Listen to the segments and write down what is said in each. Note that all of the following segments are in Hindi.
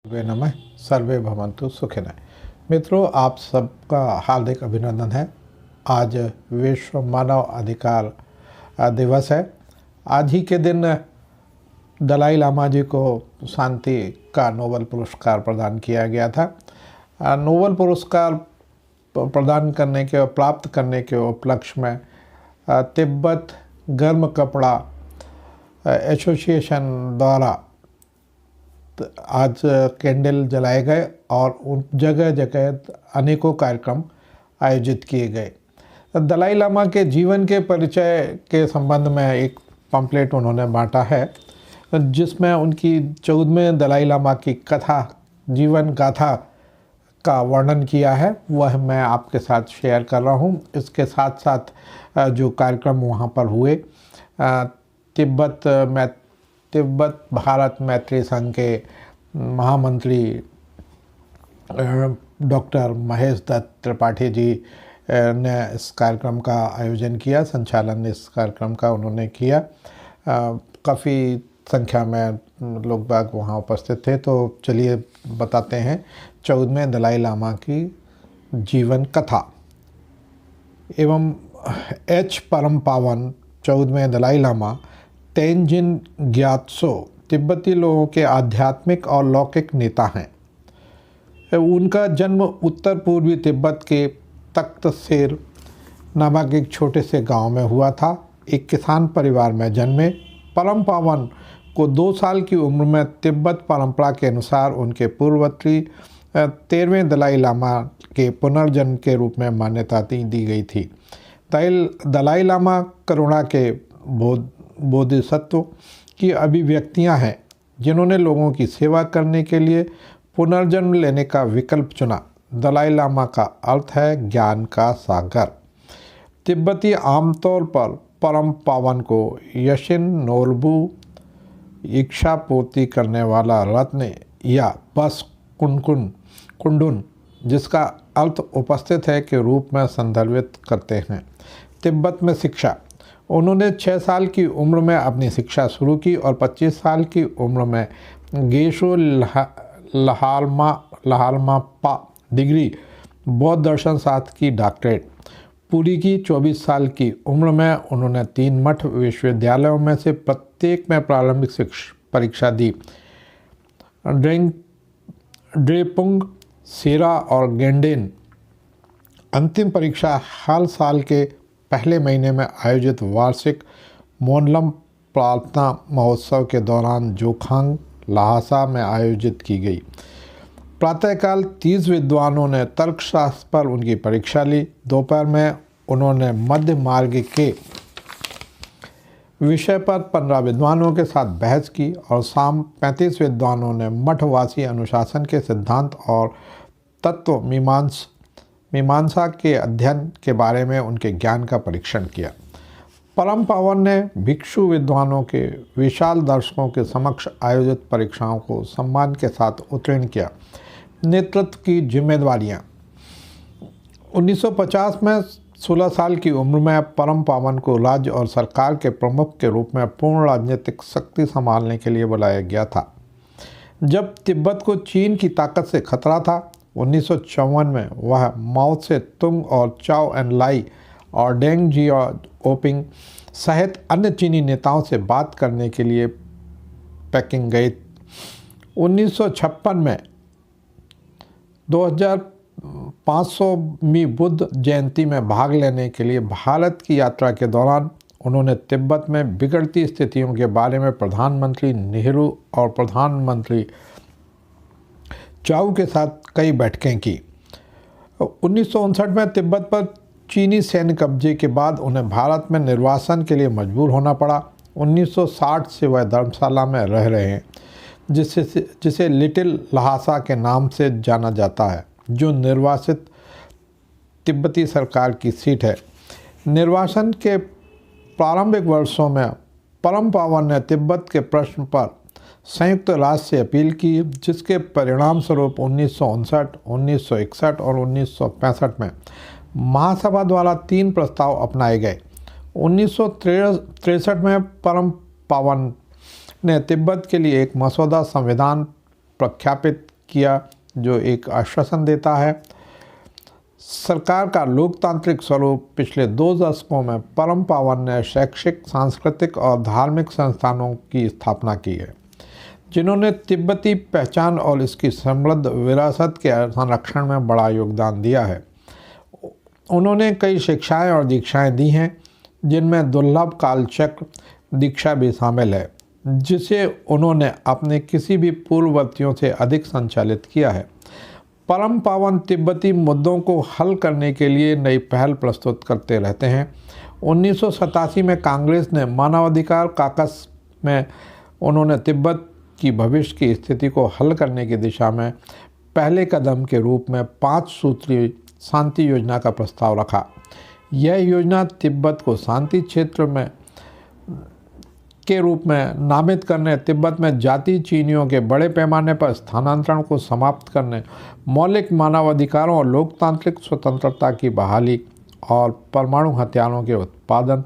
वे नमः सर्वे भवन्तु सुखिनः। मित्रों, आप सबका हार्दिक अभिनंदन है। आज विश्व मानव अधिकार दिवस है। आज ही के दिन दलाई लामा जी को शांति का नोबेल पुरस्कार प्रदान किया गया था। नोबेल पुरस्कार प्रदान करने के और प्राप्त करने के उपलक्ष्य में तिब्बत गर्म कपड़ा एसोसिएशन द्वारा आज कैंडल जलाए गए और उन जगह जगह अनेकों कार्यक्रम आयोजित किए गए। दलाई लामा के जीवन के परिचय के संबंध में एक पम्पलेट उन्होंने बांटा है, जिसमें उनकी 14वें दलाई लामा की कथा, जीवन गाथा का वर्णन किया है। वह मैं आपके साथ शेयर कर रहा हूँ। इसके साथ साथ जो कार्यक्रम वहाँ पर हुए, तिब्बत भारत मैत्री संघ के महामंत्री डॉक्टर महेश दत्त त्रिपाठी जी ने इस कार्यक्रम का आयोजन किया, संचालन इस कार्यक्रम का उन्होंने किया। काफ़ी संख्या में लोग बाग वहाँ उपस्थित थे। तो चलिए बताते हैं 14वें दलाई लामा की जीवन कथा। एवं परम पावन 14वें दलाई लामा तेंजिन ग्यात्सो तिब्बती लोगों के आध्यात्मिक और लौकिक नेता हैं। उनका जन्म उत्तर पूर्वी तिब्बत के तख्त सेर नामक एक छोटे से गांव में हुआ था। एक किसान परिवार में जन्मे परम पावन को 2 साल की उम्र में तिब्बत परंपरा के अनुसार उनके पूर्ववर्ती 13वें दलाई लामा के पुनर्जन्म के रूप में मान्यता दी गई थी। दलाई लामा करुणा के बोधिसत्व की अभिव्यक्तियां हैं, जिन्होंने लोगों की सेवा करने के लिए पुनर्जन्म लेने का विकल्प चुना। दलाई लामा का अर्थ है ज्ञान का सागर। तिब्बती आमतौर पर परम पावन को यशिन नोल्बू, इच्छा पूर्ति करने वाला रत्न या बस कुंडुन, जिसका अर्थ उपस्थित है, के रूप में संदर्भित करते हैं। तिब्बत में शिक्षा। उन्होंने 6 साल की उम्र में अपनी शिक्षा शुरू की और 25 साल की उम्र में गेशो लहालमापा डिग्री बौद्ध दर्शन शास्त्र की डॉक्टरेट पूरी की। 24 साल की उम्र में उन्होंने 3 मठ विश्वविद्यालयों में से प्रत्येक में प्रारंभिक परीक्षा दी। ड्रेपुंग, सेरा और गेंडेन अंतिम परीक्षा हर साल के पहले महीने में आयोजित वार्षिक मोनलम प्रार्थना महोत्सव के दौरान जोखांग लहासा में आयोजित की गई। प्रातःकाल 30 विद्वानों ने तर्कशास्त्र पर उनकी परीक्षा ली। दोपहर में उन्होंने मध्य मार्ग के विषय पर 15 विद्वानों के साथ बहस की और शाम 35 विद्वानों ने मठवासी अनुशासन के सिद्धांत और तत्व मीमांसा के अध्ययन के बारे में उनके ज्ञान का परीक्षण किया। परम पावन ने भिक्षु विद्वानों के विशाल दर्शकों के समक्ष आयोजित परीक्षाओं को सम्मान के साथ उत्तीर्ण किया। नेतृत्व की जिम्मेदारियां। 1950 में 16 साल की उम्र में परम पावन को राज्य और सरकार के प्रमुख के रूप में पूर्ण राजनीतिक शक्ति संभालने के लिए बुलाया गया था। जब तिब्बत को चीन की ताकत से खतरा था, 1954 में वह माओ से तुंग और चाओ एन लाई और डेंग जियाओपिंग सहित अन्य चीनी नेताओं से बात करने के लिए पेकिंग गए। 1956 में 2500वीं बुद्ध जयंती में भाग लेने के लिए भारत की यात्रा के दौरान उन्होंने तिब्बत में बिगड़ती स्थितियों के बारे में प्रधानमंत्री नेहरू और प्रधानमंत्री चाउ के साथ कई बैठकें की। 1959 में तिब्बत पर चीनी सैन्य कब्जे के बाद उन्हें भारत में निर्वासन के लिए मजबूर होना पड़ा। 1960 से वह धर्मशाला में रह रहे हैं, जिसे लिटिल लहासा के नाम से जाना जाता है, जो निर्वासित तिब्बती सरकार की सीट है। निर्वासन के प्रारंभिक वर्षों में परम पावन ने तिब्बत के प्रश्न पर संयुक्त राष्ट्र से अपील की, जिसके परिणाम स्वरूप 1959, 1961 और 1965 में महासभा द्वारा 3 प्रस्ताव अपनाए गए। 1963 में परम पावन ने तिब्बत के लिए एक मसौदा संविधान प्रख्यापित किया जो एक आश्वासन देता है। सरकार का लोकतांत्रिक स्वरूप पिछले 2 दशकों में परम पावन ने शैक्षिक, सांस्कृतिक और धार्मिक संस्थानों की स्थापना की है, जिन्होंने तिब्बती पहचान और इसकी समृद्ध विरासत के संरक्षण में बड़ा योगदान दिया है। उन्होंने कई शिक्षाएं और दीक्षाएं दी हैं, जिनमें दुर्लभ कालचक्र दीक्षा भी शामिल है, जिसे उन्होंने अपने किसी भी पूर्ववर्तियों से अधिक संचालित किया है। परम पावन तिब्बती मुद्दों को हल करने के लिए नई पहल प्रस्तुत करते रहते हैं। 1987 में कांग्रेस ने मानवाधिकार काकस में उन्होंने तिब्बत की भविष्य की स्थिति को हल करने की दिशा में पहले कदम के रूप में 5 सूत्रीय शांति योजना का प्रस्ताव रखा। यह योजना तिब्बत को शांति क्षेत्र में के रूप में नामित करने, तिब्बत में जाति चीनियों के बड़े पैमाने पर स्थानांतरण को समाप्त करने, मौलिक मानवाधिकारों और लोकतांत्रिक स्वतंत्रता की बहाली और परमाणु हथियारों के उत्पादन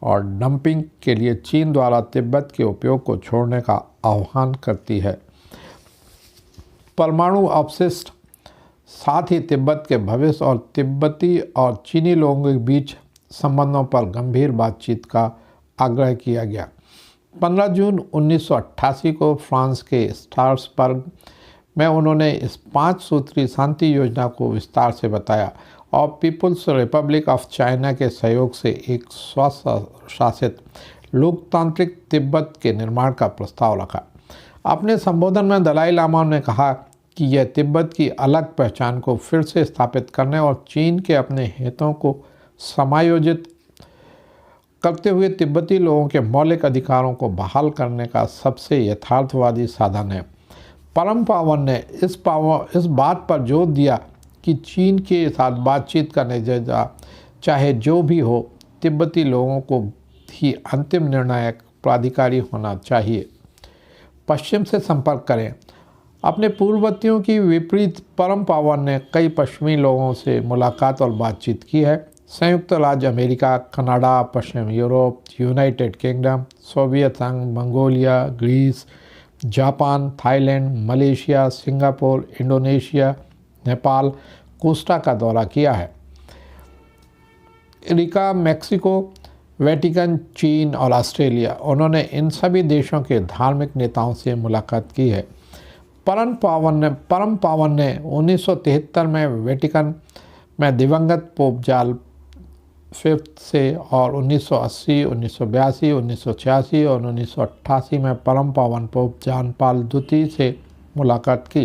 और डंपिंग के लिए चीन द्वारा तिब्बत के उपयोग को छोड़ने का आह्वान करती है। परमाणु अपशिष्ट, साथ ही तिब्बत के भविष्य और तिब्बती और चीनी लोगों के बीच संबंधों पर गंभीर बातचीत का आग्रह किया गया। 15 जून 1988 को फ्रांस के स्ट्रासबर्ग में उन्होंने इस 5 सूत्री शांति योजना को विस्तार से बताया और पीपुल्स रिपब्लिक ऑफ चाइना के सहयोग से एक स्वशासित लोकतांत्रिक तिब्बत के निर्माण का प्रस्ताव रखा। अपने संबोधन में दलाई लामा ने कहा कि यह तिब्बत की अलग पहचान को फिर से स्थापित करने और चीन के अपने हितों को समायोजित करते हुए तिब्बती लोगों के मौलिक अधिकारों को बहाल करने का सबसे यथार्थवादी साधन है। परम पावन ने इस बात पर जोर दिया कि चीन के साथ बातचीत का नतीजा चाहे जो भी हो, तिब्बती लोगों को ही अंतिम निर्णायक प्राधिकारी होना चाहिए। पश्चिम से संपर्क करें। अपने पूर्ववर्तियों की विपरीत परम पावन ने कई पश्चिमी लोगों से मुलाकात और बातचीत की है। संयुक्त राज्य अमेरिका, कनाडा, पश्चिम यूरोप, यूनाइटेड किंगडम, सोवियत संघ, Mongolia, Greece, Japan, Thailand, Malaysia, Singapore, Indonesia, Nepal, Costa का दौरा किया है। अमेरिका, मैक्सिको, वेटिकन, चीन और ऑस्ट्रेलिया, उन्होंने इन सभी देशों के धार्मिक नेताओं से मुलाकात की है। परम पावन ने 1973 में वेटिकन में दिवंगत पोप जॉन V से और 1980, 1982, 1986 और 1988 में परम पावन पोप जॉन पॉल द्वितीय से मुलाकात की।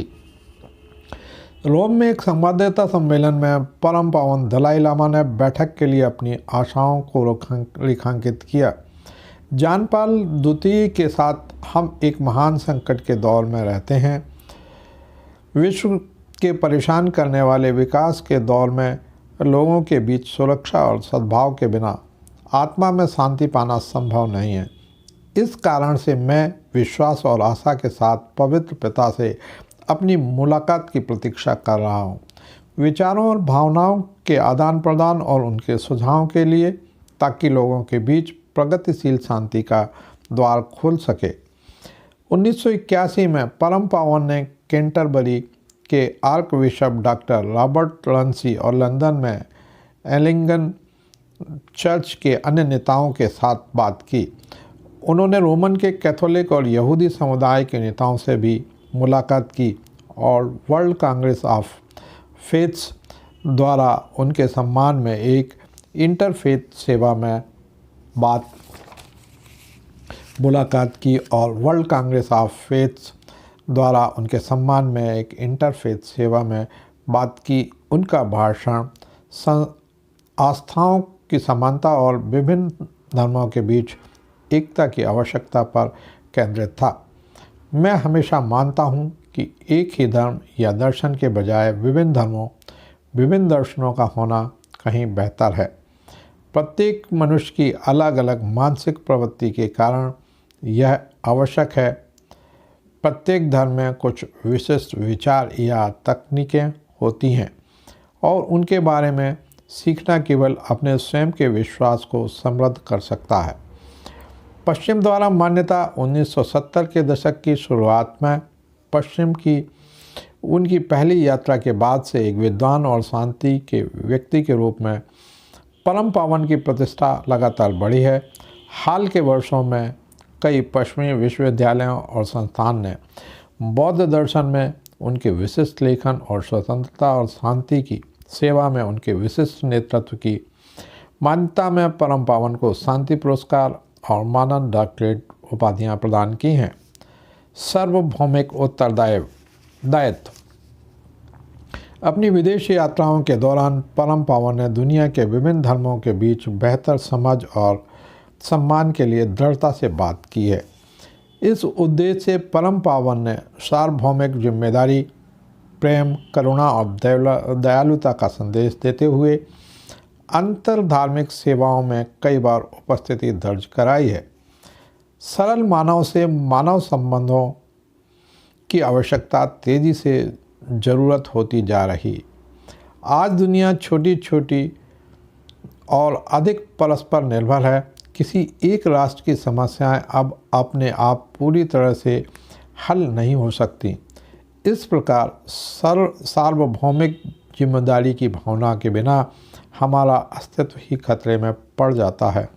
रोम में एक संवाददाता सम्मेलन में परम पावन दलाई लामा ने बैठक के लिए अपनी आशाओं को रेखांकित किया। जॉन पॉल द्वितीय के साथ हम एक महान संकट के दौर में रहते हैं। विश्व के परेशान करने वाले विकास के दौर में लोगों के बीच सुरक्षा और सद्भाव के बिना आत्मा में शांति पाना संभव नहीं है। इस कारण से मैं विश्वास और आशा के साथ पवित्र पिता से अपनी मुलाकात की प्रतीक्षा कर रहा हूँ, विचारों और भावनाओं के आदान प्रदान और उनके सुझावों के लिए, ताकि लोगों के बीच प्रगतिशील शांति का द्वार खुल सके। 1981 में परम पावन ने कैंटरबरी के आर्क बिशप डॉक्टर रॉबर्ट रंसी और लंदन में एलिंगन चर्च के अन्य नेताओं के साथ बात की। उन्होंने रोमन के कैथोलिक और यहूदी समुदाय के नेताओं से भी मुलाकात की और वर्ल्ड कांग्रेस ऑफ फेथ्स द्वारा उनके सम्मान में एक इंटरफेथ सेवा में मुलाकात की और वर्ल्ड कांग्रेस ऑफ फेथ्स द्वारा उनके सम्मान में एक इंटरफेथ सेवा में बात की। उनका भाषण आस्थाओं की समानता और विभिन्न धर्मों के बीच एकता की आवश्यकता पर केंद्रित था। मैं हमेशा मानता हूँ कि एक ही धर्म या दर्शन के बजाय विभिन्न धर्मों, विभिन्न दर्शनों का होना कहीं बेहतर है। प्रत्येक मनुष्य की अलग अलग मानसिक प्रवृत्ति के कारण यह आवश्यक है। प्रत्येक धर्म में कुछ विशिष्ट विचार या तकनीकें होती हैं और उनके बारे में सीखना केवल अपने स्वयं के विश्वास को समृद्ध कर सकता है। पश्चिम द्वारा मान्यता 1970 के दशक की शुरुआत में पश्चिम की उनकी पहली यात्रा के बाद से एक विद्वान और शांति के व्यक्ति के रूप में परम पावन की प्रतिष्ठा लगातार बढ़ी है। हाल के वर्षों में कई पश्चिमी विश्वविद्यालयों और संस्थान ने बौद्ध दर्शन में उनके विशिष्ट लेखन और स्वतंत्रता और शांति की सेवा में उनके विशिष्ट नेतृत्व की मान्यता में परम पावन को शांति पुरस्कार और मानद डॉक्टरेट उपाधियां प्रदान की हैं। सार्वभौमिक उत्तरदायित्व। अपनी विदेशी यात्राओं के दौरान परम पावन ने दुनिया के विभिन्न धर्मों के बीच बेहतर समझ और सम्मान के लिए दृढ़ता से बात की है। इस उद्देश्य से परम पावन ने सार्वभौमिक जिम्मेदारी, प्रेम, करुणा और दयालुता का संदेश देते हुए अंतर धार्मिक सेवाओं में कई बार उपस्थिति दर्ज कराई है। सरल मानव से मानव संबंधों की आवश्यकता तेज़ी से ज़रूरत होती जा रही। आज दुनिया छोटी छोटी और अधिक परस्पर निर्भर है। किसी एक राष्ट्र की समस्याएं अब अपने आप पूरी तरह से हल नहीं हो सकती। इस प्रकार सार्वभौमिक जिम्मेदारी की भावना के बिना हमारा अस्तित्व ही खतरे में पड़ जाता है।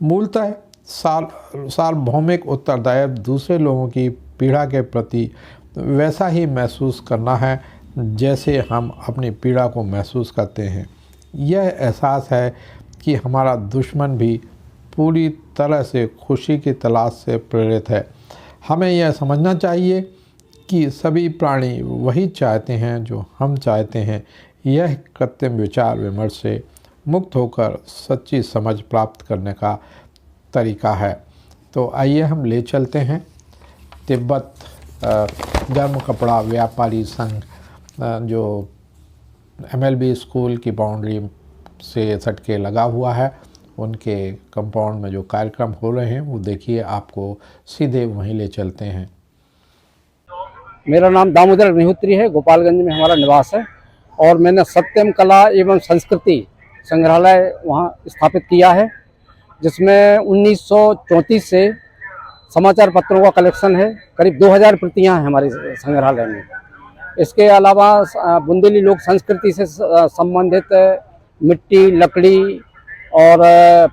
मूलतः सार्वभौमिक उत्तरदायित्व दूसरे लोगों की पीड़ा के प्रति वैसा ही महसूस करना है जैसे हम अपनी पीड़ा को महसूस करते हैं। यह एहसास है कि हमारा दुश्मन भी पूरी तरह से खुशी की तलाश से प्रेरित है। हमें यह समझना चाहिए कि सभी प्राणी वही चाहते हैं जो हम चाहते हैं। यह कृत्रिम विचार विमर्श से मुक्त होकर सच्ची समझ प्राप्त करने का तरीका है। तो आइए हम ले चलते हैं तिब्बत गर्म कपड़ा व्यापारी संघ जो MLB स्कूल की बाउंड्री से सटके लगा हुआ है, उनके कंपाउंड में जो कार्यक्रम हो रहे हैं वो देखिए, आपको सीधे वहीं ले चलते हैं। मेरा नाम दामोदर अग्निहोत्री है। गोपालगंज में हमारा निवास है और मैंने सत्यम कला एवं संस्कृति संग्रहालय वहाँ स्थापित किया है, जिसमें 1934 से समाचार पत्रों का कलेक्शन है। करीब 2000 प्रतियां हैं हमारे संग्रहालय में। इसके अलावा बुंदेली लोक संस्कृति से संबंधित मिट्टी, लकड़ी और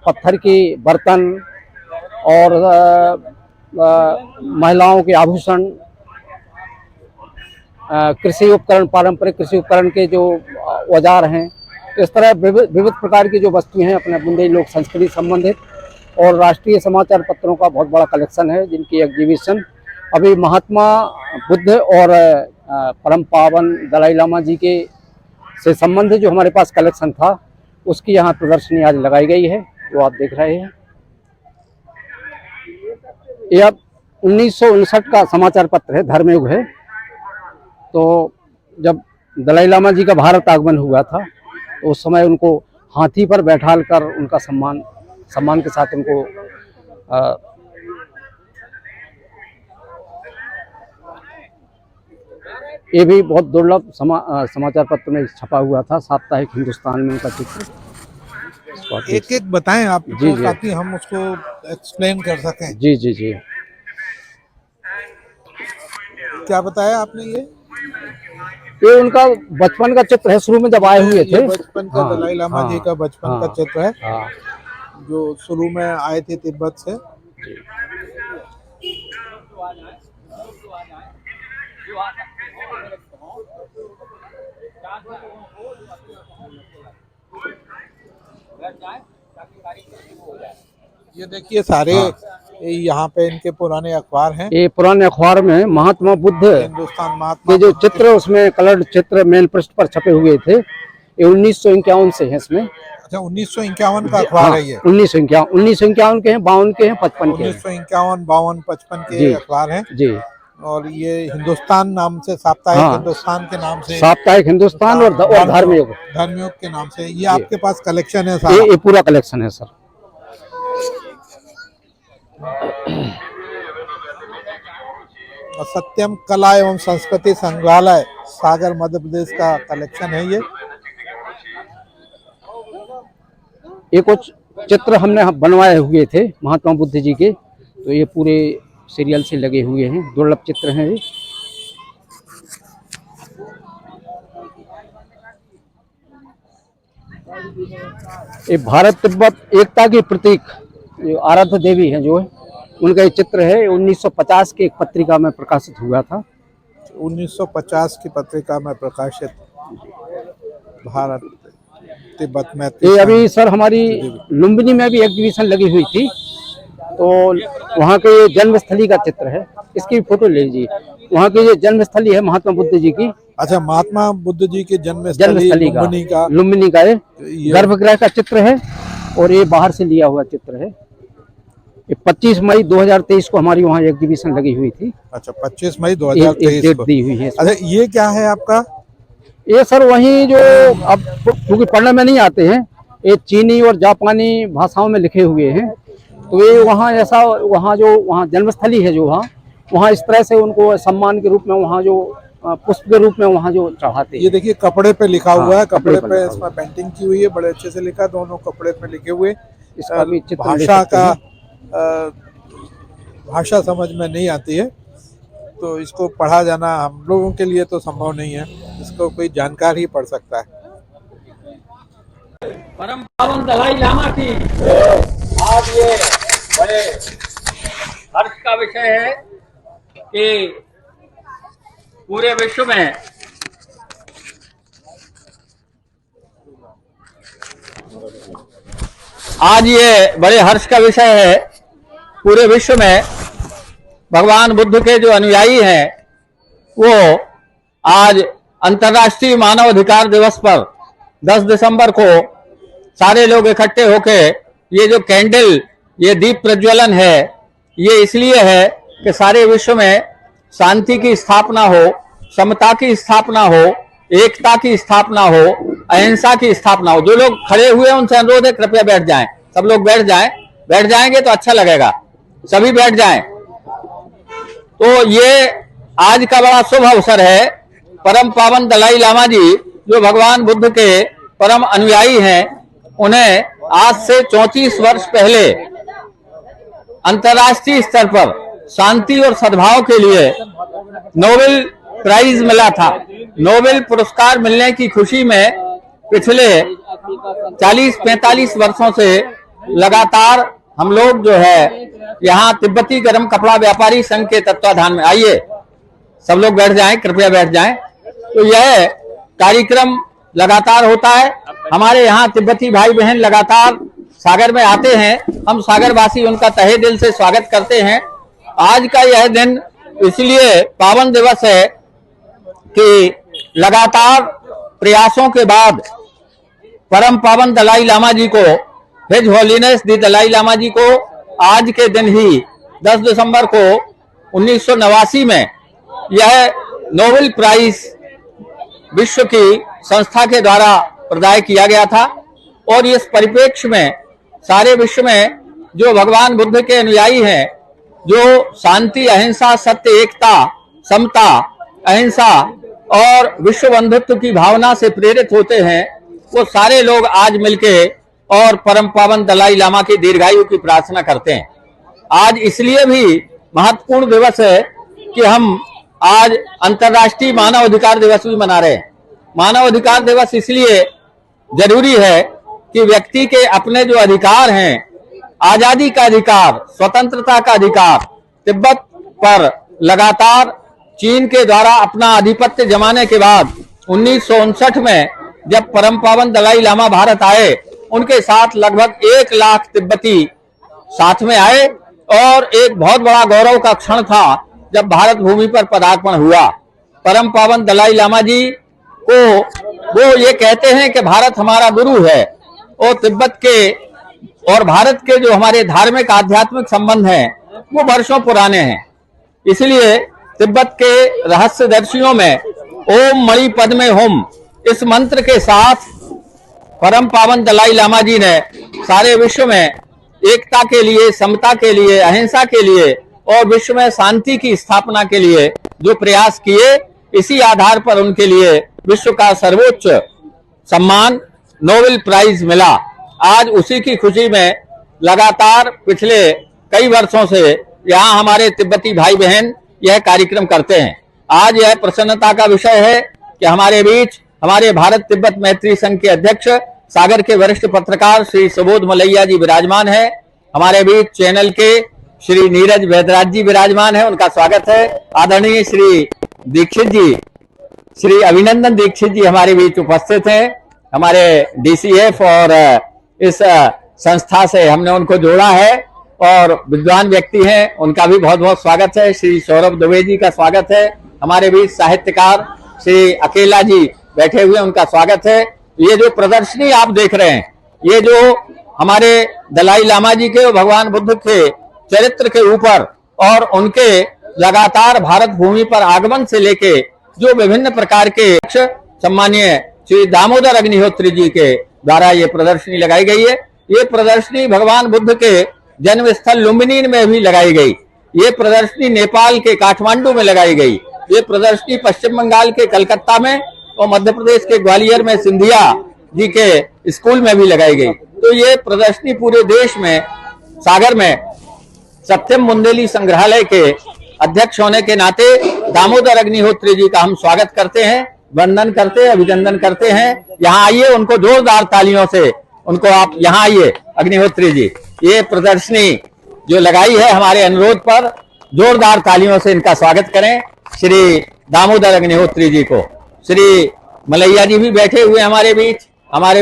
पत्थर की बर्तन और महिलाओं के आभूषण, कृषि उपकरण, पारंपरिक कृषि उपकरण के जो औजार हैं, इस तरह विविध प्रकार की जो वस्तुएं हैं अपने बुंदेली लोक संस्कृति संबंधित, और राष्ट्रीय समाचार पत्रों का बहुत बड़ा कलेक्शन है, जिनकी एग्जीबिशन अभी महात्मा बुद्ध और परम पावन दलाई लामा जी के से संबंधित जो हमारे पास कलेक्शन था, उसकी यहाँ प्रदर्शनी आज लगाई गई है, जो आप देख रहे हैं। यह 1959 का समाचार पत्र है, धर्मयुग है। तो जब दलाई लामा जी का भारत आगमन हुआ था, तो उस समय उनको हाथी पर बैठाल कर उनका सम्मान के साथ उनको ये भी बहुत दुर्लभ समाचार पत्र में छपा हुआ था, साप्ताहिक हिंदुस्तान में उनका चित्र। एक एक बताएं आप, जी, तो ताकि हम उसको एक्सप्लेन कर सकें। जी जी जी। क्या बताया आपने? ये उनका बचपन का चित्र है, शुरू में जब आए हुए थे। बचपन का दलाई लामा जी का बचपन का चित्र है, जो शुरू में आए थे तिब्बत से। ये देखिए सारे यहाँ पे इनके पुराने अखबार हैं। ये पुराने अखबार में महात्मा बुद्ध हिंदुस्तान महात्मा के जो चित्र, उसमें कलर्ड चित्र मेन पृष्ठ पर छपे हुए थे। ये 1951 से है इसमें। अच्छा, 1951 का अखबार है ये? 1951 के हैं, 52 के हैं, 55 के हैं। 1951, 52, 55 के अखबार हैं जी। और ये हिंदुस्तान नाम से, साप्ताहिक हिंदुस्तान के नाम से, साप्ताहिक हिंदुस्तान और धर्मयुग के नाम से ये आपके पास कलेक्शन है सारा? ये पूरा कलेक्शन है सर। सत्यम कला एवं संस्कृति संग्रहालय सागर मध्य प्रदेश का कलेक्शन है ये कुछ चित्र हमने बनवाए हुए थे महात्मा बुद्ध जी के, तो ये पूरे सीरियल से लगे हुए हैं, दुर्लभ चित्र हैं ये। ये भारत तिब्बत एकता की प्रतीक जो आराध्य देवी है जो है उनका ये चित्र है। 1950 की एक पत्रिका में प्रकाशित हुआ था। 1950 की पत्रिका में प्रकाशित भारत तिब्बत में। ये अभी सर हमारी लुम्बिनी में भी एग्जीबिशन लगी हुई थी, तो वहाँ के ये जन्मस्थली का चित्र है। इसकी फोटो ले लीजिए। वहाँ की ये जन्मस्थली है महात्मा बुद्ध जी की। अच्छा, महात्मा बुद्ध जी की जन्मस्थली लुम्बिनी का ये गर्भगृह का चित्र है और ये बाहर से लिया हुआ चित्र है। ये 25 मई 2023 को हमारी वहाँ एग्जीबिशन लगी हुई थी। अच्छा, 25 मई 2023 डेट को दी हुई है। अच्छा, ये क्या है आपका? ये सर वही जो अब क्योंकि पढ़ने में नहीं आते हैं, ये चीनी और जापानी भाषाओं में लिखे हुए हैं। तो ये वहाँ ऐसा वहाँ जन्मस्थली है जो वहाँ इस तरह से उनको सम्मान के रूप में वहाँ जो पुष्प के रूप में वहाँ जो चढ़ाते हैं। ये देखिए कपड़े पे लिखा हुआ है, कपड़े पे लिखा इसमें पेंटिंग की हुई है, बड़े अच्छे से लिखा, दोनों कपड़े पे लिखे हुए। इसका भी चित्र भाषा का भाषा समझ में नहीं आती है, तो इसको पढ़ा जाना हम लोगों के लिए तो संभव नहीं है। इसको कोई जानकार ही पढ़ सकता है। परम पावन दलाई लामा की आज ये बड़े हर्ष का विषय है कि पूरे विश्व में आज ये बड़े हर्ष का विषय है पूरे विश्व में भगवान बुद्ध के जो अनुयायी हैं वो आज अंतर्राष्ट्रीय मानव अधिकार दिवस पर 10 दिसंबर को सारे लोग इकट्ठे होके ये जो कैंडल, ये दीप प्रज्वलन है, ये इसलिए है कि सारे विश्व में शांति की स्थापना हो, समता की स्थापना हो, एकता की स्थापना हो, अहिंसा की स्थापना हो। जो लोग खड़े हुए हैं उनसे अनुरोध है कृपया बैठ जाएं। सब लोग बैठ जाएं, बैठ जाएंगे तो अच्छा लगेगा। सभी बैठ जाएं। तो ये आज का बड़ा शुभ अवसर है। परम पावन दलाई लामा जी जो भगवान बुद्ध के परम अनुयायी हैं, उन्हें आज से 34 वर्ष पहले अंतर्राष्ट्रीय स्तर पर शांति और सद्भाव के लिए नोबेल प्राइज मिला था। नोबेल पुरस्कार मिलने की खुशी में पिछले 40-45 वर्षों से लगातार हम लोग जो है यहाँ तिब्बती गर्म कपड़ा व्यापारी संघ के तत्वाधान में, आइए सब लोग बैठ जाएं, कृपया बैठ जाएं। तो यह कार्यक्रम लगातार होता है। हमारे यहाँ तिब्बती भाई बहन लगातार सागर में आते हैं। हम सागरवासी उनका तहे दिल से स्वागत करते हैं। आज का यह दिन इसलिए पावन दिवस है कि लगातार प्रयासों के बाद परम पावन दलाई लामा जी को, हिज होलीनेस दी दलाई लामा जी को आज के दिन ही 10 दिसंबर को 1989 में यह नोबेल प्राइज विश्व की संस्था के द्वारा प्रदान किया गया था। और इस परिप्रेक्ष्य में सारे विश्व में जो भगवान बुद्ध के अनुयायी हैं, जो शांति, अहिंसा, सत्य, एकता, समता, अहिंसा और विश्व बंधुत्व की भावना से प्रेरित होते हैं, वो सारे लोग आज मिलके और परम पावन दलाई लामा की दीर्घायु की प्रार्थना करते हैं। आज इसलिए भी महत्वपूर्ण दिवस है कि हम आज अंतर्राष्ट्रीय मानव अधिकार दिवस भी मना रहे हैं। मानव अधिकार दिवस इसलिए जरूरी है कि व्यक्ति के अपने जो अधिकार हैं, आजादी का अधिकार, स्वतंत्रता का अधिकार, तिब्बत पर लगातार चीन के द्वारा अपना आधिपत्य जमाने के बाद 1959 में जब परम पावन दलाई लामा भारत आए, उनके साथ लगभग 1 लाख तिब्बती साथ में आए और एक बहुत बड़ा गौरव का क्षण था जब भारत भूमि पर पदार्पण हुआ। परम पावन दलाई लामा जी को वो ये कहते हैं कि भारत हमारा गुरु है और तिब्बत के और भारत के जो हमारे धार्मिक आध्यात्मिक संबंध हैं वो वर्षों पुराने हैं। इसलिए तिब्बत के रहस्यदर्शियों में ओम मणि पद्मे हुम इस मंत्र के साथ परम पावन दलाई लामा जी ने सारे विश्व में एकता के लिए, समता के लिए, अहिंसा के लिए और विश्व में शांति की स्थापना के लिए जो प्रयास किए, इसी आधार पर उनके लिए विश्व का सर्वोच्च सम्मान नोबेल प्राइज मिला। आज उसी की खुशी में लगातार पिछले कई वर्षों से यहाँ हमारे तिब्बती भाई बहन यह कार्यक्रम करते हैं। आज यह प्रसन्नता का विषय है कि हमारे बीच हमारे भारत तिब्बत मैत्री संघ के अध्यक्ष सागर के वरिष्ठ पत्रकार श्री सुबोध मलैया जी विराजमान है। हमारे बीच चैनल के श्री नीरज वैदराज जी विराजमान है, उनका स्वागत है। आदरणीय श्री दीक्षित जी, श्री अभिनंदन दीक्षित जी हमारे बीच उपस्थित हैं। हमारे DCF और इस संस्था से हमने उनको जोड़ा है और विद्वान व्यक्ति हैं, उनका भी बहुत बहुत स्वागत है। श्री सौरभ दुबे जी का स्वागत है। हमारे बीच साहित्यकार श्री अकेला जी बैठे हुए, उनका स्वागत है। ये जो प्रदर्शनी आप देख रहे हैं, ये जो हमारे दलाई लामा जी के और भगवान बुद्ध के चरित्र के ऊपर और उनके लगातार भारत भूमि पर आगमन से लेके जो विभिन्न प्रकार के सम्मानीय श्री दामोदर अग्निहोत्री जी के द्वारा ये प्रदर्शनी लगाई गई है। ये प्रदर्शनी भगवान बुद्ध के जन्म स्थल लुम्बिनी में भी लगाई गई। ये प्रदर्शनी नेपाल के काठमांडू में लगाई गई। ये प्रदर्शनी पश्चिम बंगाल के कलकत्ता में और मध्य प्रदेश के ग्वालियर में सिंधिया जी के स्कूल में भी लगाई गई। तो ये प्रदर्शनी पूरे देश में, सागर में सत्यम मुंदेली संग्रहालय के अध्यक्ष होने के नाते दामोदर अग्निहोत्री जी का हम स्वागत करते हैं, वंदन करते हैं, अभिनंदन करते हैं। यहाँ आइए, उनको जोरदार तालियों से उनको आप यहाँ आइए अग्निहोत्री जी। ये प्रदर्शनी जो लगाई है, हमारे अनुरोध पर जोरदार तालियों से इनका स्वागत करें श्री दामोदर अग्निहोत्री जी को। श्री मलैया जी भी बैठे हुए हमारे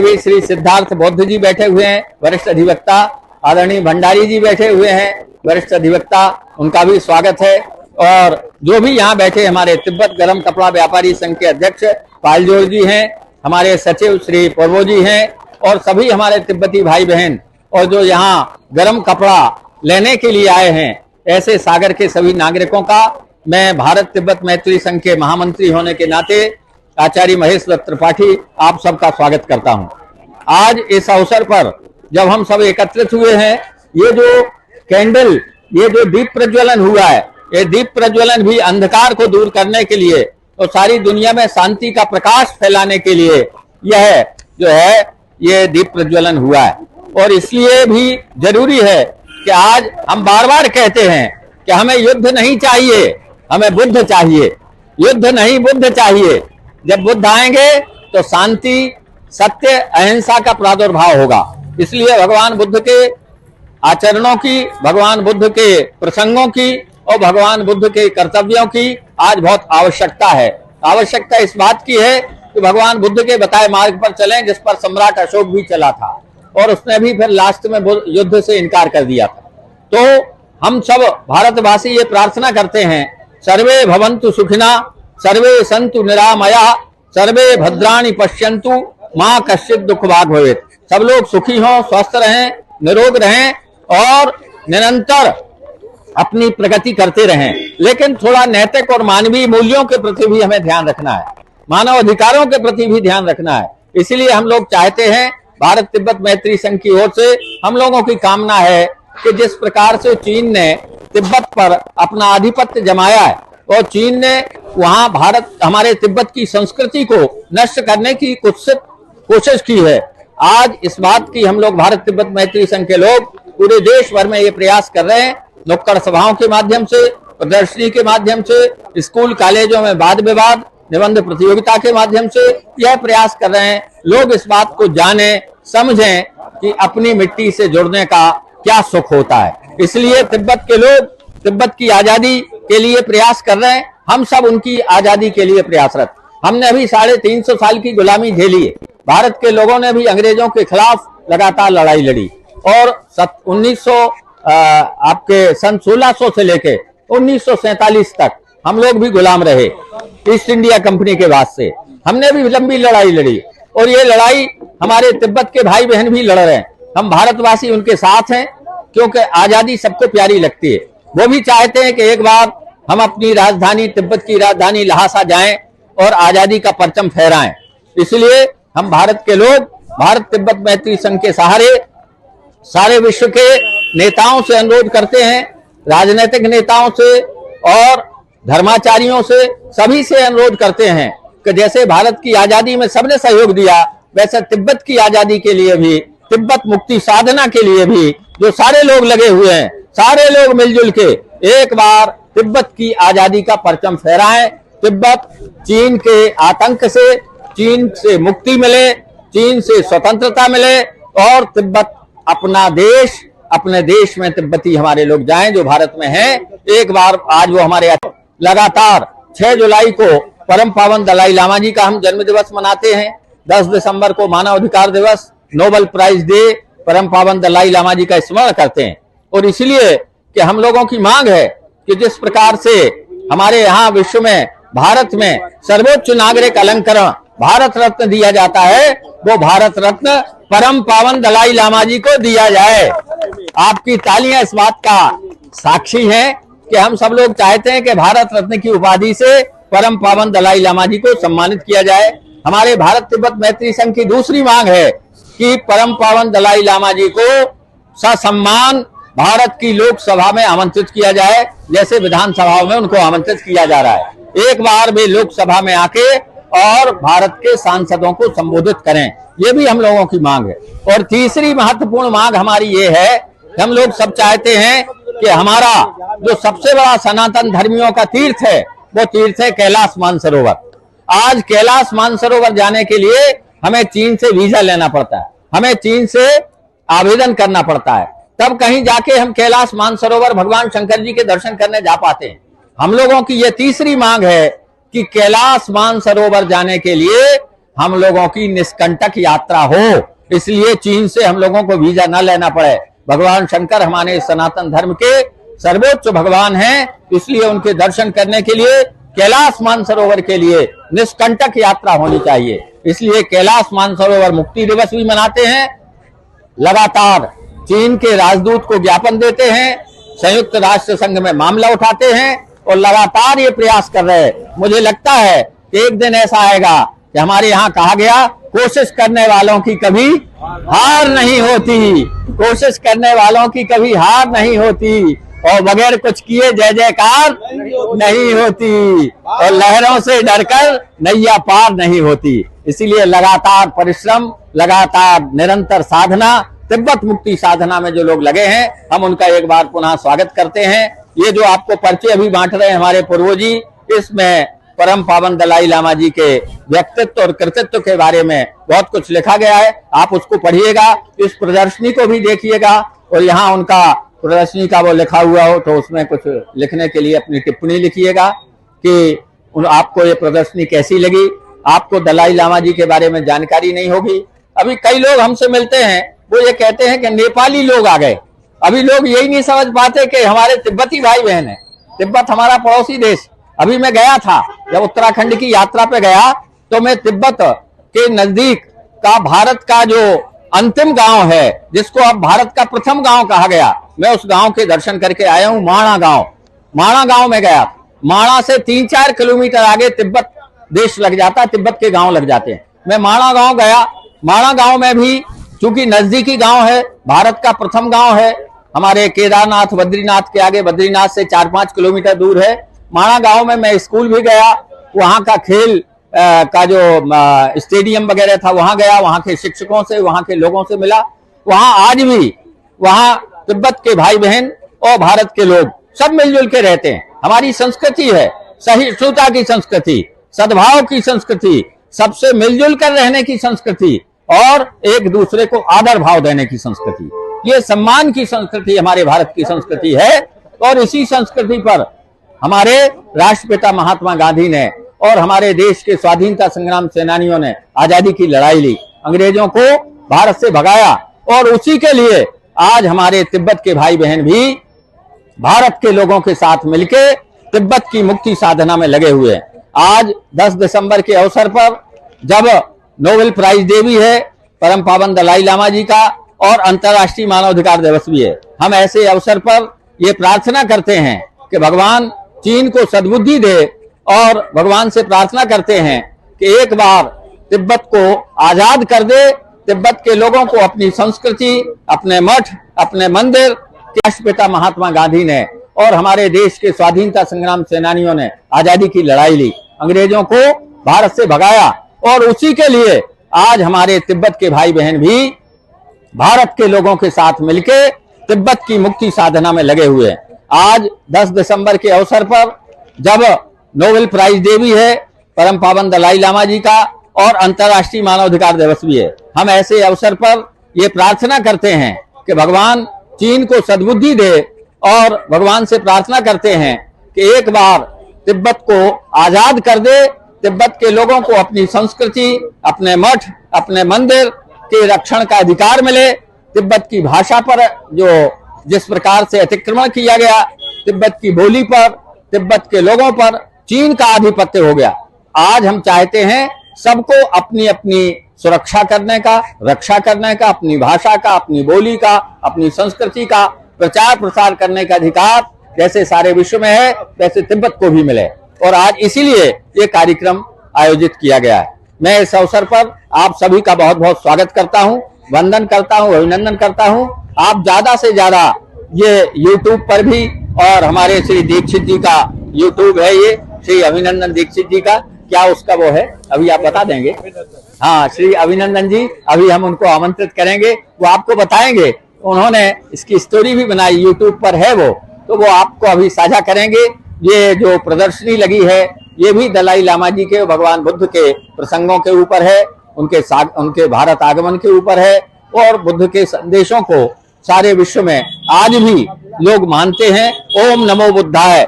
बीच श्री सिद्धार्थ बौद्ध जी बैठे हुए हैं, वरिष्ठ अधिवक्ता। आदरणीय भंडारी जी बैठे हुए हैं, वरिष्ठ अधिवक्ता, उनका भी स्वागत है। और जो भी यहाँ बैठे हमारे तिब्बत गरम कपड़ा व्यापारी संघ के अध्यक्ष पालजोर जी हैं, हमारे सचिव श्री पर्वो जी हैं और सभी हमारे तिब्बती भाई बहन और जो यहाँ गरम कपड़ा लेने के लिए आए हैं, ऐसे सागर के सभी नागरिकों का मैं भारत तिब्बत मैत्री संघ के महामंत्री होने के नाते आचार्य महेश दत्त त्रिपाठी आप सबका स्वागत करता हूँ। आज इस अवसर पर जब हम सब एकत्रित हुए हैं, ये जो कैंडल, ये जो दीप प्रज्वलन हुआ है, ये दीप प्रज्वलन भी अंधकार को दूर करने के लिए और सारी दुनिया में शांति का प्रकाश फैलाने के लिए यह जो है ये दीप प्रज्वलन हुआ है। और इसलिए भी जरूरी है कि आज हम बार बार कहते हैं कि हमें युद्ध नहीं चाहिए, हमें बुद्ध चाहिए। युद्ध नहीं, बुद्ध चाहिए। जब बुद्ध आएंगे तो शांति, सत्य, अहिंसा का प्रादुर्भाव होगा। इसलिए भगवान बुद्ध के आचरणों की, भगवान बुद्ध के प्रसंगों की और भगवान बुद्ध के कर्तव्यों की आज बहुत आवश्यकता है। आवश्यकता इस बात की है कि भगवान बुद्ध के बताए मार्ग पर चलें, जिस पर सम्राट अशोक भी चला था और उसने भी फिर लास्ट में युद्ध से इनकार कर दिया था। तो हम सब भारतवासी ये प्रार्थना करते हैं, सर्वे भवन्तु सुखिना, सर्वे सन्तु निरामया, सर्वे भद्राणि पश्यन्तु, मां कश्चित् दुख भाग भवेत्। सब लोग सुखी हों, स्वस्थ रहें, निरोग रहें और निरंतर अपनी प्रगति करते रहें। लेकिन थोड़ा नैतिक और मानवीय मूल्यों के प्रति भी हमें ध्यान रखना है, मानव अधिकारों के प्रति भी ध्यान रखना है। इसलिए हम लोग चाहते हैं, भारत तिब्बत मैत्री संघ की ओर से हम लोगों की कामना है कि जिस प्रकार से चीन ने तिब्बत पर अपना आधिपत्य जमाया है और चीन ने वहां हमारे तिब्बत की संस्कृति को नष्ट करने की कोशिश की है, आज इस बात की हम लोग भारत तिब्बत मैत्री संघ के लोग पूरे देश भर में ये प्रयास कर रहे हैं। नुक्कड़ सभाओं के माध्यम से, प्रदर्शनी के माध्यम से, स्कूल कॉलेजों में वाद विवाद, निबंध प्रतियोगिता के माध्यम से यह प्रयास कर रहे हैं लोग इस बात को जानें, समझें कि अपनी मिट्टी से जुड़ने का क्या सुख होता है। इसलिए तिब्बत के लोग तिब्बत की आजादी के लिए प्रयास कर रहे हैं। हम सब उनकी आजादी के लिए प्रयासरत। हमने अभी 350 साल की गुलामी झेली है। भारत के लोगों ने भी अंग्रेजों के खिलाफ लगातार लड़ाई लड़ी और 1600 से लेके 1947 तक हम लोग भी गुलाम रहे ईस्ट इंडिया कंपनी के बाद से। हमने भी लंबी लड़ाई लड़ी और ये लड़ाई हमारे तिब्बत के भाई बहन भी लड़ रहे हैं। हम भारतवासी उनके साथ हैं क्योंकि आजादी सबको प्यारी लगती है। वो भी चाहते हैं कि एक बार हम अपनी राजधानी, तिब्बत की राजधानी लहासा जाएं और आजादी का परचम फहराएं। इसलिए हम भारत के लोग भारत तिब्बत मैत्री संघ के सहारे सारे विश्व के नेताओं से अनुरोध करते हैं, राजनीतिक नेताओं से और धर्माचार्यों से, सभी से अनुरोध करते हैं कि जैसे भारत की आजादी में सबने सहयोग दिया, वैसे तिब्बत की आजादी के लिए भी, तिब्बत मुक्ति साधना के लिए भी जो सारे लोग लगे हुए हैं, सारे लोग मिलजुल के एक बार तिब्बत की आजादी का परचम फहराएं। तिब्बत चीन के आतंक से, चीन से मुक्ति मिले, चीन से स्वतंत्रता मिले और तिब्बत अपना देश, अपने देश में तिब्बती हमारे लोग जाएं जो भारत में हैं, एक बार आज वो हमारे लगातार 6 जुलाई को परम पावन दलाई लामा जी का हम जन्म दिवस मनाते हैं। 10 दिसंबर को मानव अधिकार दिवस, नोबेल प्राइज डे, परम पावन दलाई लामा जी का स्मरण करते हैं। और इसलिए कि हम लोगों की मांग है कि जिस प्रकार से हमारे यहाँ विश्व में, भारत में सर्वोच्च नागरिक अलंकरण भारत रत्न दिया जाता है, वो भारत रत्न परम पावन दलाई लामा जी को दिया जाए। आपकी तालियां इस बात का साक्षी हैं कि हम सब लोग चाहते हैं कि भारत रत्न की उपाधि से परम पावन दलाई लामा जी को सम्मानित किया जाए। हमारे भारत तिब्बत मैत्री संघ की दूसरी मांग है कि परम पावन दलाई लामा जी को ससम्मान भारत की लोकसभा में आमंत्रित किया जाए, जैसे विधानसभाओं में उनको आमंत्रित किया जा रहा है। एक बार वे लोकसभा में आके और भारत के सांसदों को संबोधित करें, ये भी हम लोगों की मांग है। और तीसरी महत्वपूर्ण मांग हमारी ये है, हम लोग सब चाहते हैं कि हमारा जो सबसे बड़ा सनातन धर्मियों का तीर्थ है, वो तीर्थ है कैलाश मानसरोवर। आज कैलाश मानसरोवर जाने के लिए हमें चीन से वीजा लेना पड़ता है, हमें चीन से आवेदन करना पड़ता है, तब कहीं जाके हम कैलाश मानसरोवर भगवान शंकर जी के दर्शन करने जा पाते हैं। हम लोगों की ये तीसरी मांग है कि कैलाश मानसरोवर जाने के लिए हम लोगों की निष्कंटक यात्रा हो, इसलिए चीन से हम लोगों को वीजा न लेना पड़े। भगवान शंकर हमारे सनातन धर्म के सर्वोच्च भगवान हैं, इसलिए उनके दर्शन करने के लिए कैलाश मानसरोवर के लिए निष्कंटक यात्रा होनी चाहिए। इसलिए कैलाश मानसरोवर मुक्ति दिवस भी मनाते हैं, लगातार चीन के राजदूत को ज्ञापन देते हैं, संयुक्त राष्ट्र संघ में मामला उठाते हैं और लगातार ये प्रयास कर रहे हैं। मुझे लगता है कि एक दिन ऐसा आएगा कि हमारे यहाँ कहा गया, कोशिश करने वालों की कभी हार नहीं होती, कोशिश करने वालों की कभी हार नहीं होती, और बगैर कुछ किए जय जयकार नहीं होती, और लहरों से डरकर नैया पार नहीं होती। इसीलिए लगातार परिश्रम, लगातार निरंतर साधना, तिब्बत मुक्ति साधना में जो लोग लगे हैं, हम उनका एक बार पुनः स्वागत करते हैं। ये जो आपको पर्चे अभी बांट रहे हैं हमारे पूर्वजी, इसमें परम पावन दलाई लामा जी के व्यक्तित्व और कृतित्व के बारे में बहुत कुछ लिखा गया है, आप उसको पढ़िएगा, इस प्रदर्शनी को भी देखिएगा, और यहाँ उनका प्रदर्शनी का वो लिखा हुआ हो तो उसमें कुछ लिखने के लिए अपनी टिप्पणी लिखिएगा कि आपको ये प्रदर्शनी कैसी लगी। आपको दलाई लामा जी के बारे में जानकारी नहीं होगी। अभी कई लोग हमसे मिलते हैं, वो ये कहते हैं कि नेपाली लोग आ गए। अभी लोग यही नहीं समझ पाते कि हमारे तिब्बती भाई बहन है, तिब्बत हमारा पड़ोसी देश। अभी मैं गया था, जब उत्तराखंड की यात्रा पे गया तो मैं तिब्बत के नजदीक का भारत का जो अंतिम गांव है, जिसको अब भारत का प्रथम गांव कहा गया, मैं उस गांव के दर्शन करके आया हूं। माणा गांव, माणा गांव में गया। माणा से 3-4 किलोमीटर आगे तिब्बत देश लग जाता है, तिब्बत के गांव लग जाते हैं। मैं माणा गांव गया। माणा गांव में भी चूंकि नजदीकी गांव है, भारत का प्रथम गांव है, हमारे केदारनाथ बद्रीनाथ के आगे, बद्रीनाथ से 4-5 किलोमीटर दूर है। माणा गांव में मैं स्कूल भी गया, वहां का खेल का जो स्टेडियम वगैरह था वहां गया, वहां के शिक्षकों से, वहां के लोगों से मिला। वहां आज भी वहां तिब्बत के भाई बहन और भारत के लोग सब मिलजुल के रहते हैं। हमारी संस्कृति है सहिष्णुता की संस्कृति, सद्भाव की संस्कृति, सबसे मिलजुल कर रहने की संस्कृति, और एक दूसरे को आदर भाव देने की संस्कृति, ये सम्मान की संस्कृति हमारे भारत की संस्कृति है। और इसी संस्कृति पर हमारे राष्ट्रपिता महात्मा गांधी ने और हमारे देश के स्वाधीनता संग्राम सेनानियों ने आजादी की लड़ाई ली, अंग्रेजों को भारत से भगाया, और उसी के लिए आज हमारे तिब्बत के भाई बहन भी भारत के लोगों के साथ मिलके तिब्बत की मुक्ति साधना में लगे हुए हैं। आज 10 दिसंबर के अवसर पर, जब नोबेल प्राइज डे भी है परम पावन दलाई लामा जी का, और अंतर्राष्ट्रीय मानवाधिकार दिवस भी है, हम ऐसे अवसर पर ये प्रार्थना करते हैं कि भगवान चीन को सद्बुद्धि दे, और भगवान से प्रार्थना करते हैं कि एक बार तिब्बत को आजाद कर दे, तिब्बत के लोगों को अपनी संस्कृति, अपने मठ, अपने मंदिर, राष्ट्रपिता महात्मा गांधी ने और हमारे देश के स्वाधीनता संग्राम सेनानियों ने आजादी की लड़ाई ली, अंग्रेजों को भारत से भगाया, और उसी के लिए आज हमारे तिब्बत के भाई बहन भी भारत के लोगों के साथ मिलके तिब्बत की मुक्ति साधना में लगे हुए हैं। आज 10 दिसंबर के अवसर पर, जब नोबेल प्राइज डे भी है परम पावन दलाई लामा जी का, और अंतर्राष्ट्रीय मानवाधिकार दिवस भी है। हम ऐसे अवसर पर ये प्रार्थना करते हैं कि भगवान चीन को सद्बुद्धि दे और भगवान से प्रार्थना करते हैं कि एक बार तिब्बत को आजाद कर दे, तिब्बत के लोगों को अपनी संस्कृति, अपने मठ, अपने मंदिर के रक्षण का अधिकार मिले, तिब्बत की भाषा पर जो जिस प्रकार से अतिक्रमण किया गया, तिब्बत की बोली पर, तिब्बत के लोगों पर चीन का आधिपत्य हो गया। आज हम चाहते हैं सबको अपनी अपनी सुरक्षा करने का, रक्षा करने का, अपनी भाषा का, अपनी बोली का, अपनी संस्कृति का प्रचार प्रसार करने का अधिकार जैसे सारे विश्व में है वैसे तिब्बत को भी मिले, और आज इसीलिए ये कार्यक्रम आयोजित किया गया है। मैं इस अवसर पर आप सभी का बहुत बहुत स्वागत करता हूं, वंदन करता हूं, अभिनंदन करता हूं। आप ज्यादा से ज्यादा ये YouTube पर भी, और हमारे श्री दीक्षित जी का YouTube है, ये श्री अभिनंदन दीक्षित जी का, क्या उसका वो है अभी आप बता देंगे? हाँ, श्री अभिनंदन जी, अभी हम उनको आमंत्रित करेंगे, वो आपको बताएंगे। उन्होंने इसकी स्टोरी भी बनाई, YouTube पर है वो, तो वो आपको अभी साझा करेंगे। ये जो प्रदर्शनी लगी है ये भी दलाई लामा जी के, भगवान बुद्ध के प्रसंगों के ऊपर है, उनके भारत आगमन के ऊपर है, और बुद्ध के संदेशों को सारे विश्व में आज भी लोग मानते हैं। ओम नमो बुद्धाय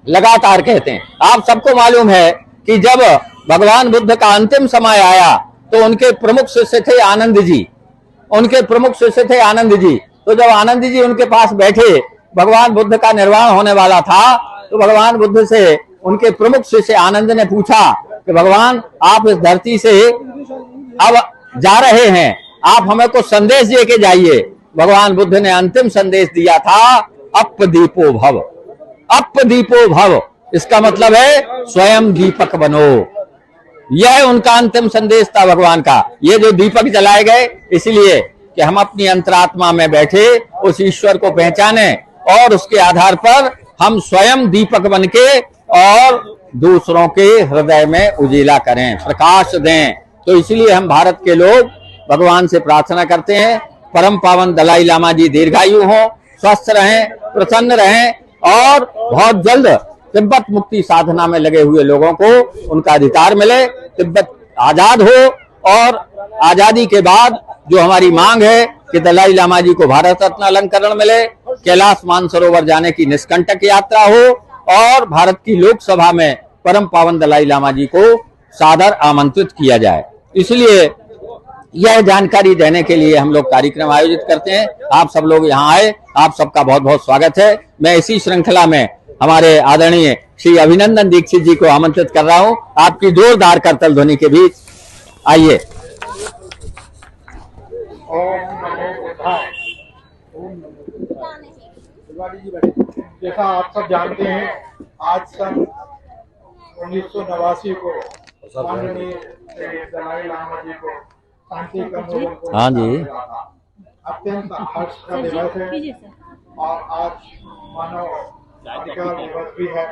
लगातार कहते हैं। आप सबको मालूम है कि जब भगवान बुद्ध का अंतिम समय आया तो उनके प्रमुख शिष्य थे आनंद जी, उनके प्रमुख शिष्य थे आनंद जी। तो जब आनंद जी उनके पास बैठे, भगवान बुद्ध का निर्वाण होने वाला था, तो भगवान बुद्ध से उनके प्रमुख शिष्य आनंद ने पूछा कि भगवान, आप इस धरती से अब जा रहे हैं, आप हमें कुछ संदेश दे के जाइए। भगवान बुद्ध ने अंतिम संदेश दिया था, अपदीपो भव। अपदीपो भव इसका मतलब है स्वयं दीपक बनो। यह उनका अंतिम संदेश था भगवान का। ये जो दीपक जलाए गए इसलिए कि हम अपनी अंतरात्मा में बैठे उस ईश्वर को पहचाने और उसके आधार पर हम स्वयं दीपक बनके और दूसरों के हृदय में उजीला करें, प्रकाश दें। तो इसलिए हम भारत के लोग भगवान से प्रार्थना करते हैं, परम पावन दलाई लामा जी दीर्घायु हों, स्वस्थ रहें, प्रसन्न रहें, और बहुत जल्द तिब्बत मुक्ति साधना में लगे हुए लोगों को उनका अधिकार मिले, तिब्बत आजाद हो, और आजादी के बाद जो हमारी मांग है कि दलाई लामा जी को भारत रत्न अलंकरण मिले, कैलाश मानसरोवर जाने की निष्कंटक यात्रा हो, और भारत की लोकसभा में परम पावन दलाई लामा जी को सादर आमंत्रित किया जाए। इसलिए यह जानकारी देने के लिए हम लोग कार्यक्रम आयोजित करते हैं। आप सब लोग यहाँ आए, आप सबका बहुत बहुत स्वागत है। मैं इसी श्रृंखला में हमारे आदरणीय श्री अभिनंदन दीक्षित जी को आमंत्रित कर रहा हूँ, आपकी जोरदार करतल ध्वनि के बीच। आइए। जैसा आप सब जानते हैं, आज सन 1989 को माननीय दलाई लामा जी को शांति का नोबेल पुरस्कार हाँ जी, अत्यंत हर्ष का दिवस है, और आज मानव अधिकार दिवस भी है।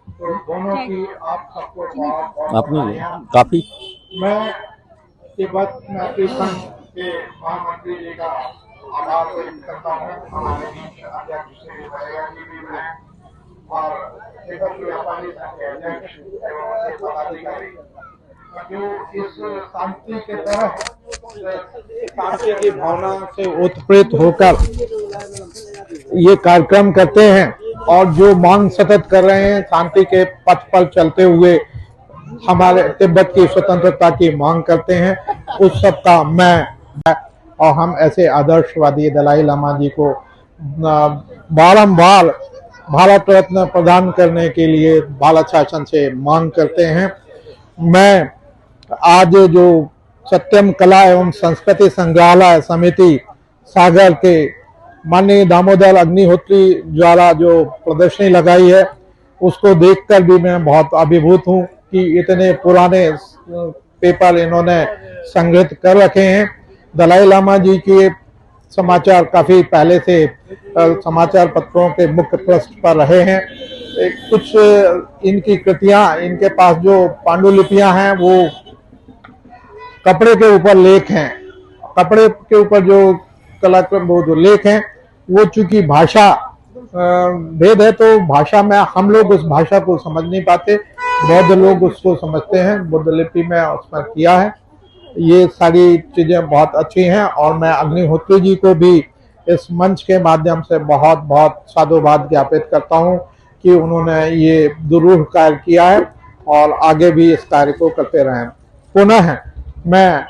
तो दोनों की आप सबको बहुत आपने काफी मैं तिब्बत में संघ के महामंत्री जी का आभार व्यक्त करता हूँ। हमारे अध्यक्ष श्री भैया जी भी हैं, और तिब्बत के व्यापारी संघ के अध्यक्ष एवं पदाधिकारी जो इस शांति के तरह शांति की भावना से उत्प्रेरित होकर ये कार्यक्रम करते हैं, और जो मांग सतत कर रहे हैं शांति के पथ पर चलते हुए हमारे तिब्बत की स्वतंत्रता की मांग करते हैं, उस सब का मैं और हम ऐसे आदर्शवादी दलाई लामा जी को बारंबार भारत रत्न प्रदान करने के लिए भारत शासन से मांग करते हैं। मैं आज जो सत्यम कला एवं संस्कृति संग्रहालय समिति सागर के माननीय दामोदर अग्निहोत्री द्वारा जो प्रदर्शनी लगाई है उसको देखकर भी मैं बहुत अभिभूत हूँ कि इतने पुराने पेपर इन्होंने संग्रहित कर रखे हैं। दलाई लामा जी के समाचार काफी पहले से समाचार पत्रों के मुख्य पृष्ठ पर रहे हैं। कुछ इनकी कृतियां, इनके पास जो पांडुलिपियां हैं वो कपड़े के ऊपर लेख हैं, कपड़े के ऊपर जो कलाक्रम वो जो लेख हैं वो चूंकि भाषा भेद है तो भाषा में हम लोग उस भाषा को समझ नहीं पाते, बौद्ध लोग उसको समझते हैं, बुद्ध लिपि में उसमें किया है। ये सारी चीजें बहुत अच्छी हैं और मैं अग्निहोत्री जी को भी इस मंच के माध्यम से बहुत बहुत साधुवाद ज्ञापित करता हूँ कि उन्होंने ये दुरूह कार्य किया है और आगे भी इस कार्य को करते रहें। पुनः मैं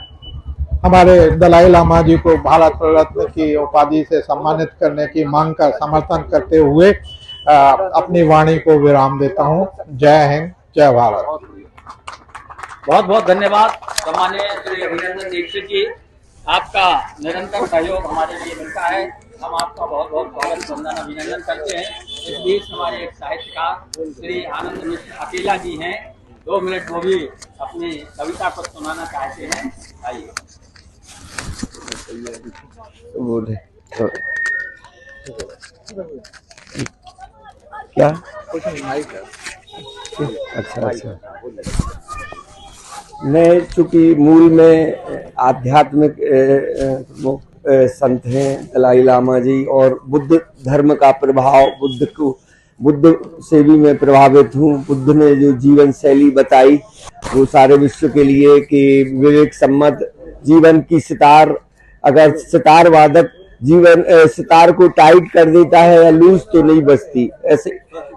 हमारे दलाई लामा जी को भारत रत्न की उपाधि से सम्मानित करने की मांग का समर्थन करते हुए अपनी वाणी को विराम देता हूँ। जय हिंद, जय भारत। बहुत बहुत धन्यवाद सम्माननीय श्री अभिनंदन दीक्षित जी, आपका निरंतर सहयोग हमारे लिए मिलता है। हम आपका बहुत बहुत स्वागत वंदन अभिनंदन करते हैं। इस बीच हमारे एक साहित्यकार श्री आनंद मिश्र अकेला जी हैं, 2 मिनट वो भी अपनी कविता को सुनाना चाहते हैं। आइए। क्या अच्छा मैं चूंकि मूल में आध्यात्मिक संत हैं दलाई लामा जी और बुद्ध धर्म का प्रभाव बुद्ध से भी मैं प्रभावित हूँ। बुद्ध ने जो जीवन शैली बताई वो सारे विश्व के लिए कि विवेक सम्मत जीवन की सितार, अगर सितार वादक जीवन सितार को टाइट कर देता है या लूज तो नहीं बचती, ऐसे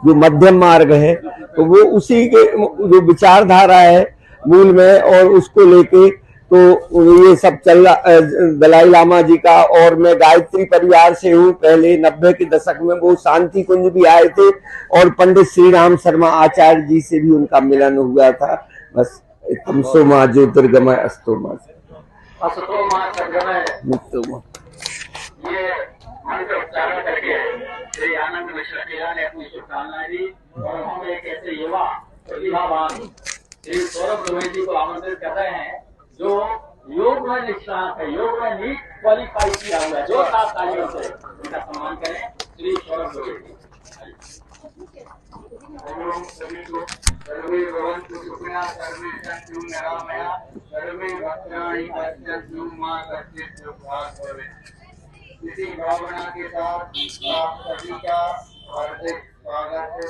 जो मध्यम मार्ग है तो वो उसी के जो विचारधारा है मूल में और उसको लेके तो ये सब चल रहा दलाई लामा जी का। और मैं गायत्री परिवार से हूँ। पहले 90 के दशक में वो शांति कुंज भी आए थे और पंडित श्री राम शर्मा आचार्य जी से भी उनका मिलन हुआ था। बस तमसो माँ ज्योतिर्गमय अस्तो माँ ये मंत्र उच्चारण करके श्री आनंद मिश्र अकेला ने अपनी शुभकामनाएं दी और हम एक ऐसे युवा प्रतिभावान श्री सौरभ दुबे जी को आमंत्रित कर रहे हैं जो योग में निष्णात है, योग में नीट क्वालिफाई किया हुआ है। जो 7 तालियों से उनका सम्मान करें श्री सौरभ दुबे जी। सभी को सर्वे भवन्तु सुखिनः सर्वे सन्तु निरामयाः सर्वे भद्राणि पश्यन्तु मा कश्चित् दुःखात् भवेत्। इसी भावना के साथ आप सभी का हार्दिक स्वागत है।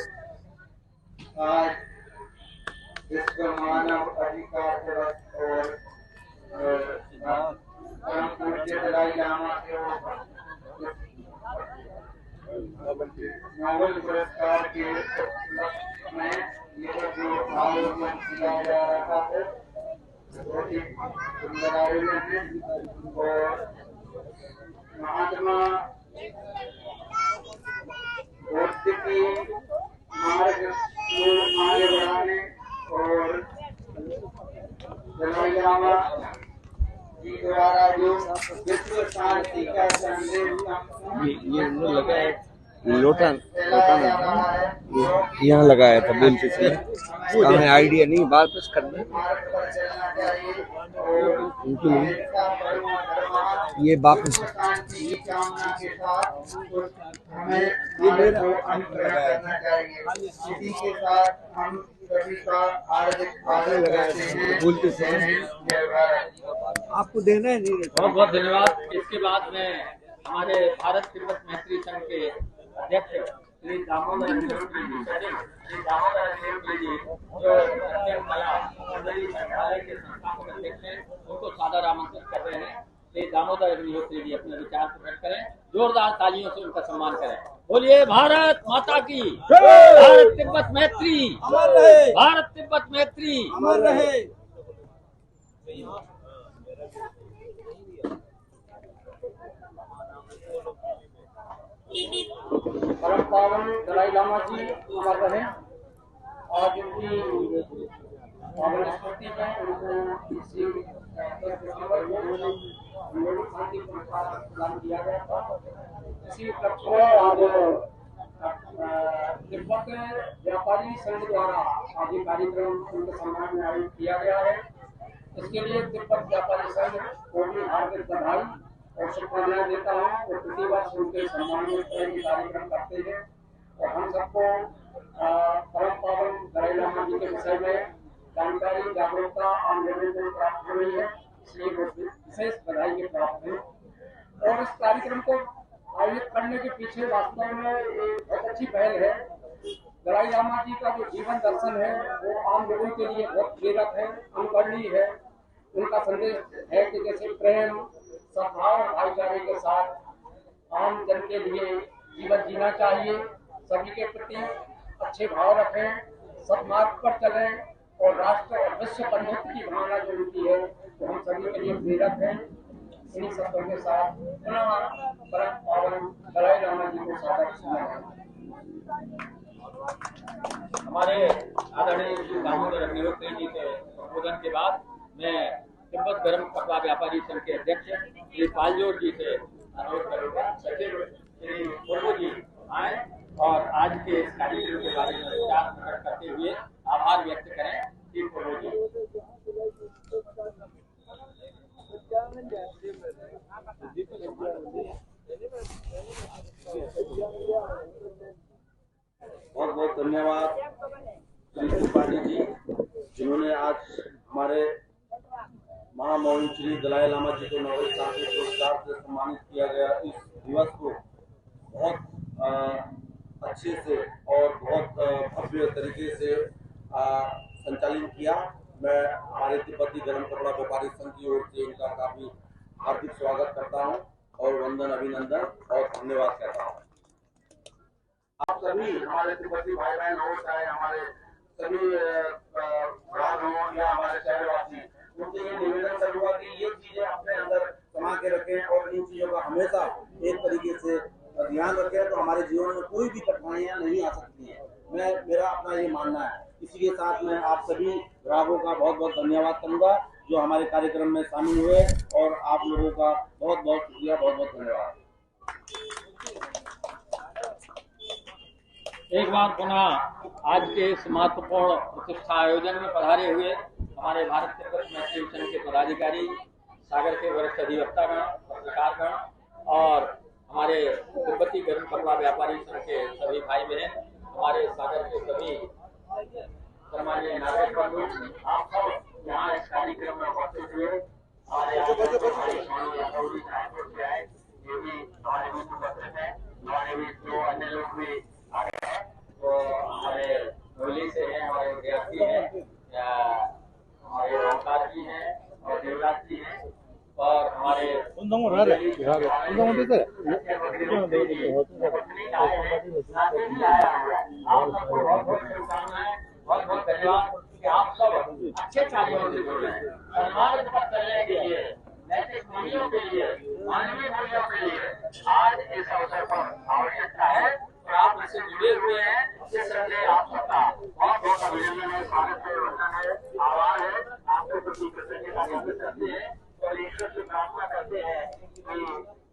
आज विश्व मानव अधिकार दिवस और परम पूज्य दलाई लामा के नोबेल पुरस्कार के उपलक्ष्य में यह जो आयोजन किया जा रहा है बहुत ही सुंदर आयोजन है और महात्मा बुद्ध की मार्ग को आगे बढ़ाने और दलाई लामा जी द्वारा जो विश्व शांति का संदेश ये लगा है लोटा यहाँ लगाया था बेल से हमें आइडिया नहीं वापस करना उनके लिए ये वापस ये मेरा करना चाहिए। इसी के साथ हम सभी का हार्दिक स्वागत करते हैं। बोलते आपको देना है नहीं। बहुत बहुत धन्यवाद। इसके बाद में हमारे भारत तिब्बत मैत्री संघ के अध्यक्ष श्री दामोदर निहुत्री जी, श्री दामोदर निहुत्री जी जो सत्यम कला मंडली संग्रहालय के संस्थापक अध्यक्ष हैं, उनको सादर आमंत्रित कर रहे हैं। श्री दामोदर निहुत्री जी अपने विचार प्रकट करें, जोरदार तालियों से उनका सम्मान करें। बोलिए भारत माता की, भारत तिब्बत मैत्री अमर रहे, भारत तिब्बत मैत्री अमर रहे। परम पावन दलाई लामा जी अमर रहे। आज उनकी पावन स्मृति में उनको इसी 10 दिसंबर को नोबेल शांति पुरस्कार प्रदान किया गया था। इसी उपलक्ष्य में आज तिब्बत व्यापारी संघ द्वारा आज ये कार्यक्रम उनके सम्मान में आयोजित किया गया है। इसके लिए तिब्बत व्यापारी संघ को भी हार्दिक बधाई और शुभकामनाएं देता हूँ और प्रति वर्ष उनके सम्मान में कार्यक्रम करते हैं और हम सबको परम पावन दलाई लामा जी के विषय में जानकारी जागरूकता और लोगों को प्राप्त हो रही है, इसलिए विशेष बधाई के प्राप्त है। और इस कार्यक्रम को आयोजित करने के पीछे वास्तव में एक बहुत अच्छी पहल है। दलाई लामा जी का जो जीवन दर्शन है वो आम लोगों के लिए बहुत प्रेरक है, अनुकरणीय है। उनका संदेश है कि जैसे प्रेम, सद्भाव और भाईचारे के साथ आम जन के लिए जीवन जीना चाहिए, सभी के प्रति अच्छे भाव रखें, सद्मार्ग पर चलें और राष्ट्र और विश्व बंधुत्व की भावना जो उनकी है वो हम सभी के लिए प्रेरक है। इन्हीं शब्दों के साथ पुनः परम पावन दलाई लामा जी को सादर सुनाया। हमारे आदरणीय श्री दामोदर अग्निहोत्री जी के संबोधन के बाद मैं तिब्बत गर्म कपड़ा व्यापारी संघ के अध्यक्ष श्री पालजोर जी से अनुरोध करूंगा सचिव श्री मुर्मू जी आए और आज के इस कार्यक्रम के बारे में विचार प्रकट करते हुए आभार व्यक्त करें। श्री मुर्मू जी। बहुत बहुत धन्यवाद श्री त्रिपाठी जी, जिन्होंने आज हमारे महामहिम श्री दलाई लामा जी को नोबेल शांति पुरस्कार से सम्मानित किया गया इस दिवस को बहुत अच्छे से और बहुत भव्य तरीके से संचालित किया। मैं हमारे तिब्बती गर्म कपड़ा व्यापारी संघ की ओर से इनका काफी हार्दिक स्वागत करता हूं और वंदन, अभिनंदन और धन्यवाद कहता हूं। आप सभी हमारे तिब्बती भाई बहन हो, चाहे हमारे सभी भाग हो या हमारे शहरवासी, उनसे ये निवेदन करूंगा कि ये चीजें अपने अंदर समा के रखें और इन चीजों का हमेशा एक तरीके से ध्यान रखें तो हमारे जीवन में कोई भी कठिनाइयां नहीं आ सकती है। मेरा अपना ये मानना है। इसी के साथ मैं आप सभी ग्राहकों का बहुत बहुत धन्यवाद करूंगा जो हमारे कार्यक्रम में शामिल हुए और आप लोगों का बहुत बहुत शुक्रिया, बहुत बहुत धन्यवाद। एक बार पुनः आज के इस महत्वपूर्ण प्रतिष्ठा आयोजन में पधारे हुए हमारे भारत तिब्बत मैत्री संघ के पदाधिकारी, सागर के वरिष्ठ अधिवक्तागण, पत्रकारगण और हमारे तिब्बती गर्म कपड़ा व्यापारी संघ के सभी भाई बहन, हमारे सागर के सभी सम्मानीय नागरिक बंधु, आप सब यहाँ इस कार्यक्रम में उपस्थित हुए। हमारे ये भी हमारे बीच उपस्थित है, हमारे बीच दो अन्य लोग भी आ गए हैं, तो हमारे नोली से हैं, हमारे विद्यार्थी हैं, हमारे ओंकार जी हैं और देवराज जी हैं और हमारे बहुत बहुत धन्यवाद कि आप सब अच्छे कार्यों से जुड़े हैं, समाज पर चलने के लिए, नैतिक मूल्यों के लिए, मानवीय मूल्यों के लिए आज इस अवसर पर आवश्यकता है और आप इससे जुड़े हुए हैं। इस संदेश आप सबका बहुत बहुत अभिनंदन है, स्वागत है, वंदन है, आभार है, आपके प्रति कृतज्ञता व्यक्त करते हैं और ईश्वर से प्रार्थना करते हैं कि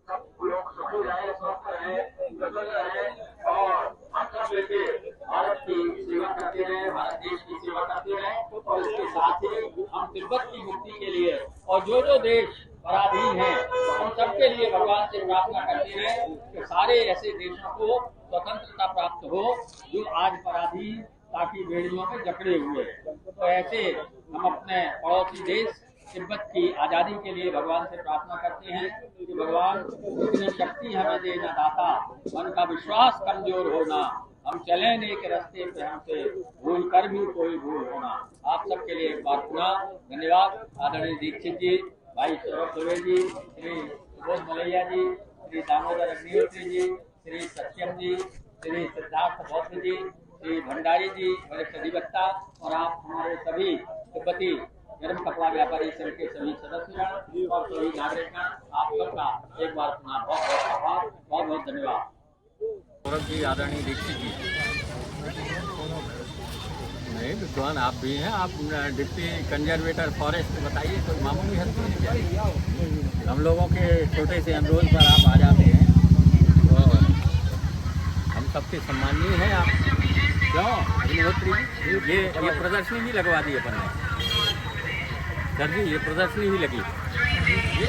सब लोग सुखी रहे, स्वस्थ रहे, प्रसन्न रहे और हम सब मिलकर भारत की सेवा करते रहे, भारत देश की सेवा करते रहे और इसके साथ ही हम तिब्बत की मुक्ति के लिए और जो देश पराधीन हैं हम सबके लिए भगवान से प्रार्थना करते रहे कि सारे ऐसे देशों को स्वतंत्रता प्राप्त हो जो आज पराधीन ताकि बेड़ियों में जकड़े हुए। तो ऐसे हम अपने पड़ोसी देश तिब्बत की आजादी के लिए भगवान से प्रार्थना करते हैं कि भगवान इतनी शक्ति हमें देना दाता, मन का विश्वास कमजोर होना, हम चले नेक रास्ते पे हमसे भूल कर भी कोई भूल होना। आप सबके लिए एक बार पुनः धन्यवाद। आदरणीय दीक्षित जी, भाई सौरभ दुबे जी, श्री सुबोध मलैया जी, श्री दामोदर अग्निहोत्री जी, श्री सत्यम जी, श्री सिद्धार्थ बौद्ध जी, श्री भंडारी जी वरिष्ठ अधिवक्ता और आप हमारे सभी तिब्बती गर्म कपड़ा व्यापारी संघ के सभी सदस्यगण और सभी नागरिकगण, आप सबका एक बार पुनः बहुत बहुत आभार, बहुत बहुत धन्यवाद। सौरभ जी, आदरणीय दीक्षित जी, नहीं विद्वान आप भी हैं, आप डिप्टी कंजर्वेटर फॉरेस्ट बताइए, कोई मामूली हद नहीं है। हम लोगों के छोटे से अनुरोध पर आप आ जाते हैं तो हम सबके सम्मानीय हैं। आप क्यों अग्निहोत्री जी, ये प्रदर्शनी भी लगवा दी अपन ने सर जी, ये प्रदर्शनी भी लगी, ये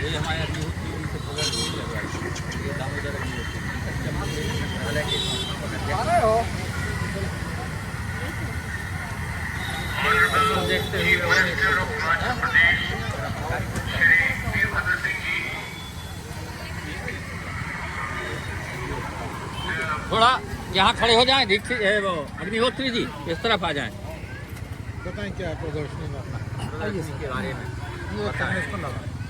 हमारे अग्निहोत्री जी से प्रदर्शनी भी लगवाई, ये दामोदर अग्निहोत्री देखते हुए थोड़ा यहाँ खड़े हो जाएं, अग्निहोत्री जी इस तरफ आ जाएं। बताएं क्या प्रदर्शनी में के बारे में